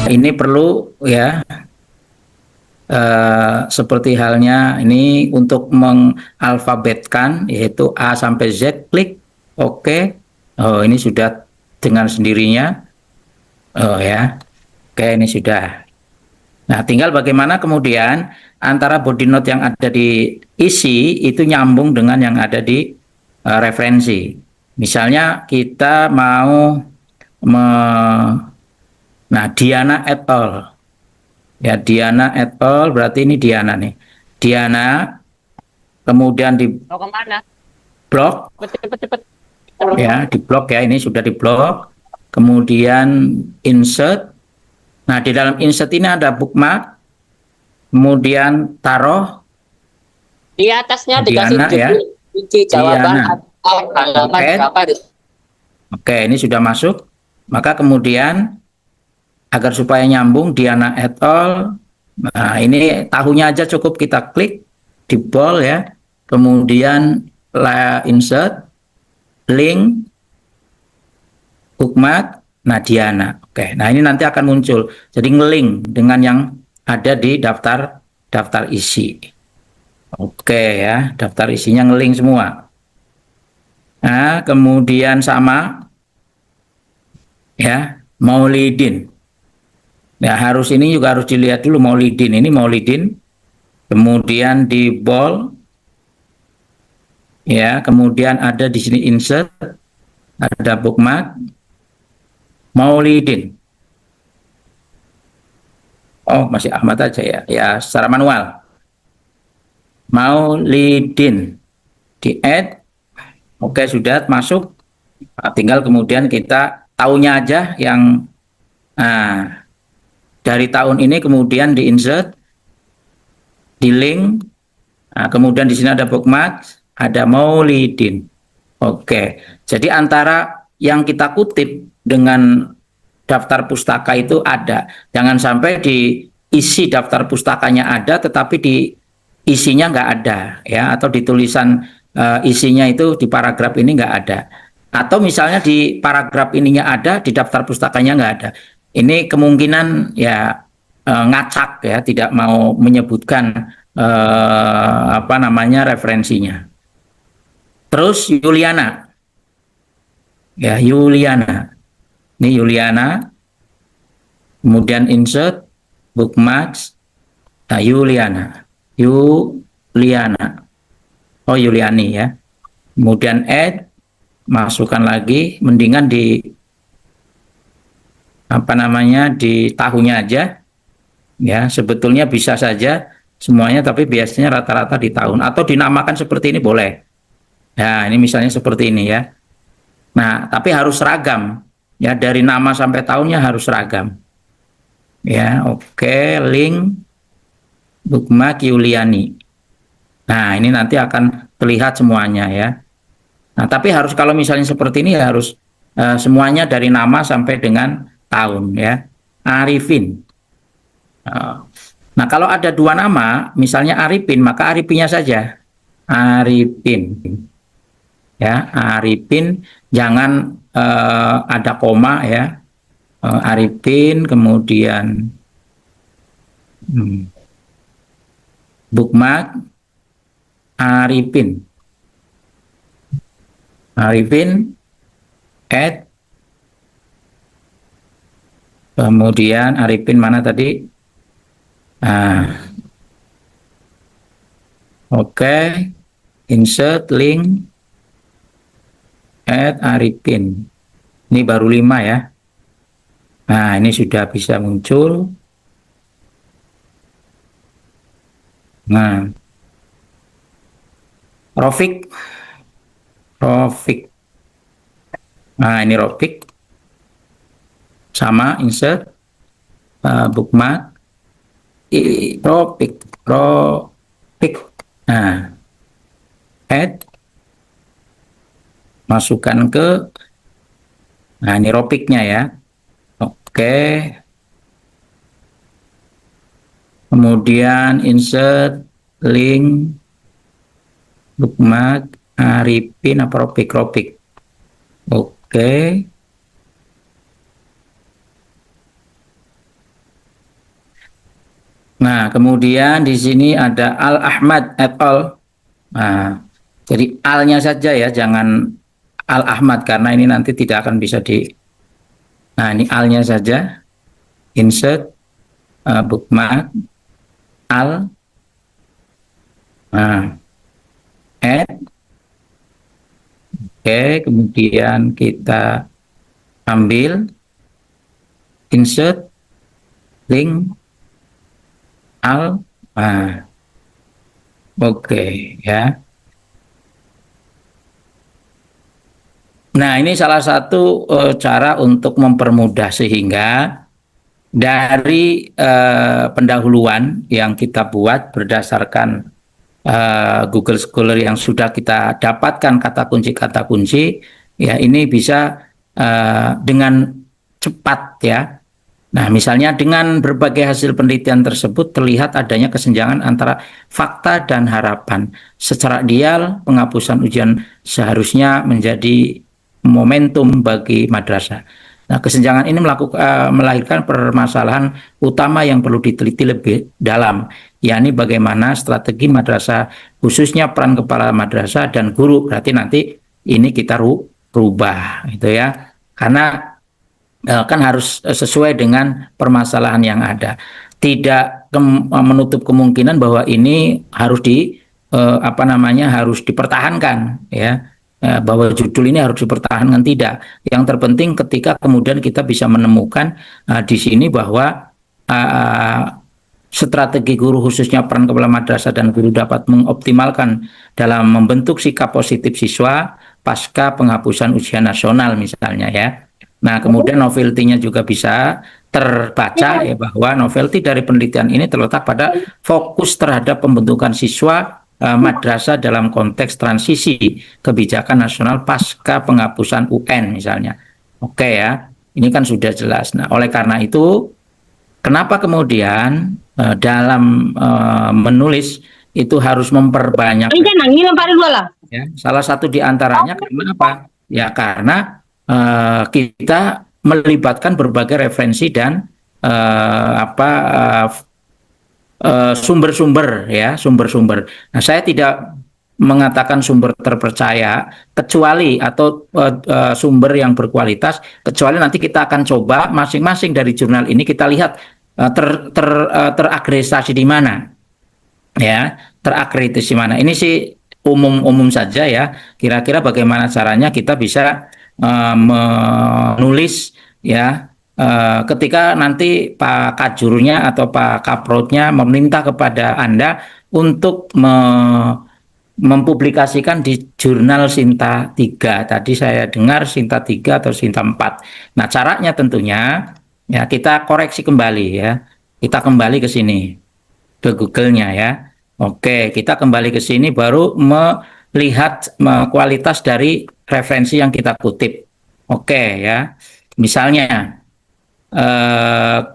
Ini perlu ya, seperti halnya ini untuk mengalfabetkan yaitu A sampai Z, klik oke. Oh, ini sudah dengan sendirinya. Oh ya, oke, ini sudah. Nah, tinggal bagaimana kemudian antara body note yang ada di isi itu nyambung dengan yang ada di referensi. Misalnya kita mau me, nah, Diana et al. Ya, Diana et al. Berarti ini Diana nih. Diana, kemudian di Mau kemana? blok, Cepet. ya, di blok ya, ini sudah di blok. Kemudian insert. Nah, di dalam insert ini ada bookmark, kemudian taruh Di atasnya dikasih Diana ya, judul kunci jawaban Diana. halaman Add. berapa. Oke, ini sudah masuk. Maka kemudian agar supaya nyambung Diana et al. Nah, ini tahunya aja cukup kita klik di bold ya. Kemudian insert, link, bookmark, nah Diana. Oke, nah ini nanti akan muncul. Jadi ngelink dengan yang ada di daftar daftar isi. Oke ya, daftar isinya ngelink semua. Nah, kemudian sama ya, Maulidin. Nah, harus ini juga harus dilihat dulu Maulidin. Ini Maulidin. Kemudian di bold ya, kemudian ada di sini insert, ada bookmark, Maulidin. Oh, masih Ahmad aja ya. Ya, secara manual. Maulidin. Di add. Oke, sudah masuk. Nah, tinggal kemudian kita tahunnya aja yang dari tahun ini kemudian di insert, di link. Nah, kemudian di sini ada bookmark, ada Maulidin. Oke. Jadi antara yang kita kutip dengan daftar pustaka itu ada. Jangan sampai di isi daftar pustakanya ada, tetapi di isinya nggak ada, ya, atau di tulisan isinya itu di paragraf ini nggak ada. Atau misalnya di paragraf ininya ada, di daftar pustakanya nggak ada. Ini kemungkinan ya ngacak ya, tidak mau menyebutkan apa namanya referensinya. Terus Yuliana, ya Yuliana. Ini Yuliana, kemudian insert, bookmarks, nah Yuliana, Yuliana, oh Yuliani ya. Kemudian add, masukkan lagi, mendingan di apa namanya di tahunnya aja, ya. Sebetulnya bisa saja semuanya, tapi biasanya rata-rata di tahun atau dinamakan seperti ini boleh. Ya, ini misalnya seperti ini ya. Nah, tapi harus seragam, ya, dari nama sampai tahunnya harus seragam. Ya, oke, link bookmark Yuliani. Nah, ini nanti akan terlihat semuanya ya. Nah, tapi harus kalau misalnya seperti ini ya harus semuanya dari nama sampai dengan tahun ya. Arifin. Nah, kalau ada dua nama, misalnya Arifin, maka Arifin-nya saja. Arifin. Ya, Arifin, jangan ada koma ya. Arifin, kemudian bookmark Arifin. Arifin, add, kemudian Arifin mana tadi? Nah, oke, insert link, add Arifin. Ini baru 5 ya. Nah, ini sudah bisa muncul. Nah, Rofik. Nah, ini Rofik. Sama, insert, bookmark, Rofik. Nah, add, masukkan ke, nah ini Rofiknya ya. Oke. Kemudian insert, link, bookmark, Arifin apa Rofik. Oke. Nah, kemudian di sini ada Al-Ahmad et al. Nah, jadi alnya saja ya, jangan Al-Ahmad karena ini nanti tidak akan bisa di. Nah, ini alnya saja. Insert bookmark al. Nah, add. Oke, kemudian kita ambil insert link al. Nah, oke ya. Nah, ini salah satu cara untuk mempermudah sehingga dari pendahuluan yang kita buat berdasarkan Google Scholar yang sudah kita dapatkan kata kunci, ya ini bisa dengan cepat ya. Nah, misalnya dengan berbagai hasil penelitian tersebut terlihat adanya kesenjangan antara fakta dan harapan. Secara ideal, penghapusan ujian seharusnya menjadi momentum bagi madrasah. Nah, kesenjangan ini melahirkan permasalahan utama yang perlu diteliti lebih dalam, yakni bagaimana strategi madrasah, khususnya peran kepala madrasah dan guru. Berarti nanti ini kita rubah, gitu ya. Karena kan harus sesuai dengan permasalahan yang ada. Tidak menutup kemungkinan bahwa ini harus harus dipertahankan ya. Bahwa judul ini harus dipertahankan, tidak. Yang terpenting ketika kemudian kita bisa menemukan di sini bahwa strategi guru khususnya peran kepala madrasah dan guru dapat mengoptimalkan dalam membentuk sikap positif siswa pasca penghapusan ujian nasional misalnya ya. Nah, kemudian novelty-nya juga bisa terbaca ya bahwa novelty dari penelitian ini terletak pada fokus terhadap pembentukan siswa madrasah dalam konteks transisi kebijakan nasional pasca penghapusan UN misalnya. Oke ya, ini kan sudah jelas. Nah, oleh karena itu, kenapa kemudian dalam menulis itu harus memperbanyak? Ya, salah satu di antaranya karena apa? Ya karena kita melibatkan berbagai referensi dan sumber-sumber ya, sumber-sumber. Nah, saya tidak mengatakan sumber terpercaya kecuali atau sumber yang berkualitas, kecuali nanti kita akan coba masing-masing dari jurnal ini kita lihat terakreditasi di mana ya, terakreditasi mana. Ini sih umum-umum saja ya. Kira-kira bagaimana caranya kita bisa menulis ya ketika nanti Pak Kajurnya atau Pak Kaprotnya meminta kepada Anda untuk mempublikasikan di jurnal Sinta 3. Tadi saya dengar Sinta 3 atau Sinta 4. Nah, caranya tentunya ya kita koreksi kembali ya. Kita kembali ke sini, ke Google-nya ya. Oke, kita kembali ke sini baru melihat kualitas dari referensi yang kita kutip. Oke ya, misalnya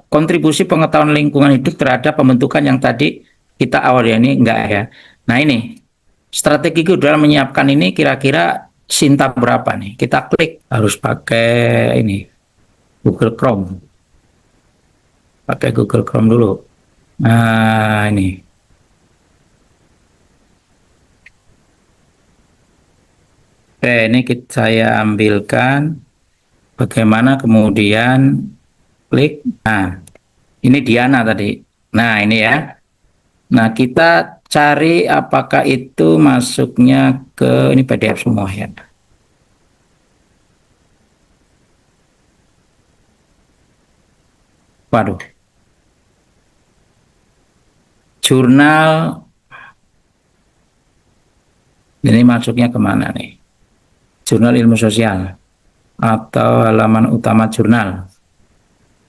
kontribusi pengetahuan lingkungan hidup terhadap pembentukan yang tadi kita awal ya, ini enggak ya. Nah, ini strategi dalam menyiapkan ini kira-kira Sinta berapa nih? Kita klik, harus pakai ini Google Chrome. Pakai Google Chrome dulu. Nah, ini. Oke, ini saya ambilkan. Bagaimana kemudian klik. Nah, ini Diana tadi. Nah, ini ya. Nah, kita cari apakah itu masuknya ke ini PDF semua ya. Waduh. Jurnal. Ini masuknya kemana nih? Jurnal ilmu sosial atau halaman utama jurnal.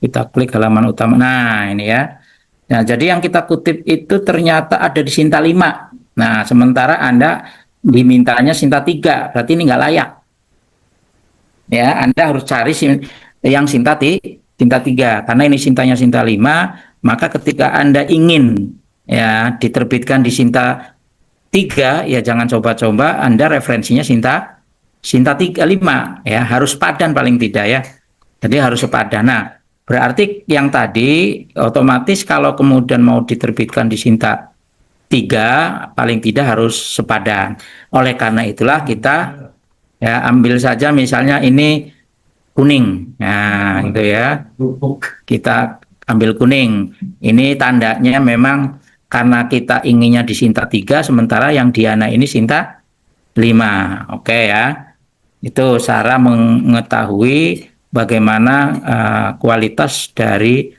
Kita klik halaman utama. Nah, ini ya. Nah, jadi yang kita kutip itu ternyata ada di Sinta 5. Nah, sementara Anda dimintanya Sinta 3. Berarti ini nggak layak. Ya, Anda harus cari yang Sinta 3. Karena ini Sintanya Sinta 5, maka ketika Anda ingin ya diterbitkan di Sinta 3, ya jangan coba-coba Anda referensinya Sinta 5 ya, harus padan paling tidak ya. Jadi harus sepadan. Nah, Berarti yang tadi otomatis kalau kemudian mau diterbitkan di Sinta 3 paling tidak harus sepadan. Oleh karena itulah kita ya ambil saja misalnya ini kuning. Nah, itu ya. Kita ambil kuning. Ini tandanya memang karena kita inginnya di Sinta 3 sementara yang Diana ini Sinta 5. Oke ya. Itu cara mengetahui bagaimana kualitas dari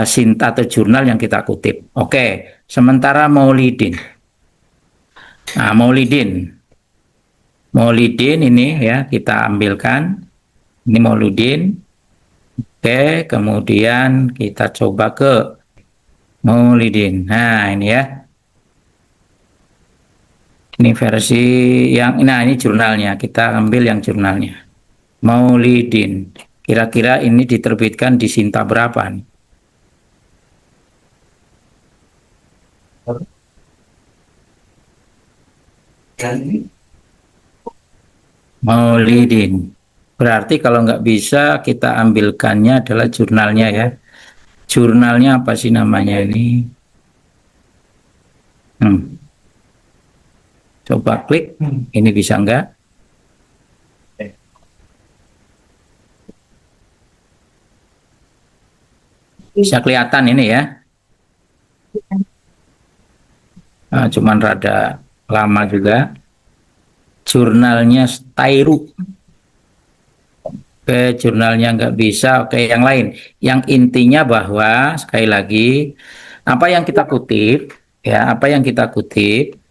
Sinta atau jurnal yang kita kutip. Oke, sementara Maulidin. Nah, Maulidin ini ya kita ambilkan. Ini Maulidin. Oke, kemudian kita coba ke Maulidin. Nah, ini ya. Ini versi yang, nah ini jurnalnya. Kita ambil yang jurnalnya. Maulidin. Kira-kira ini diterbitkan di Sinta berapa nih? Maulidin. Berarti kalau nggak bisa kita ambilkannya adalah jurnalnya ya. Jurnalnya apa sih namanya ini? Coba klik. Ini bisa nggak? Bisa kelihatan ini ya. Nah, cuman rada lama juga. Jurnalnya Stairu. Oke, jurnalnya nggak bisa. Oke, yang lain. Yang intinya bahwa sekali lagi apa yang kita kutip, ya apa yang kita kutip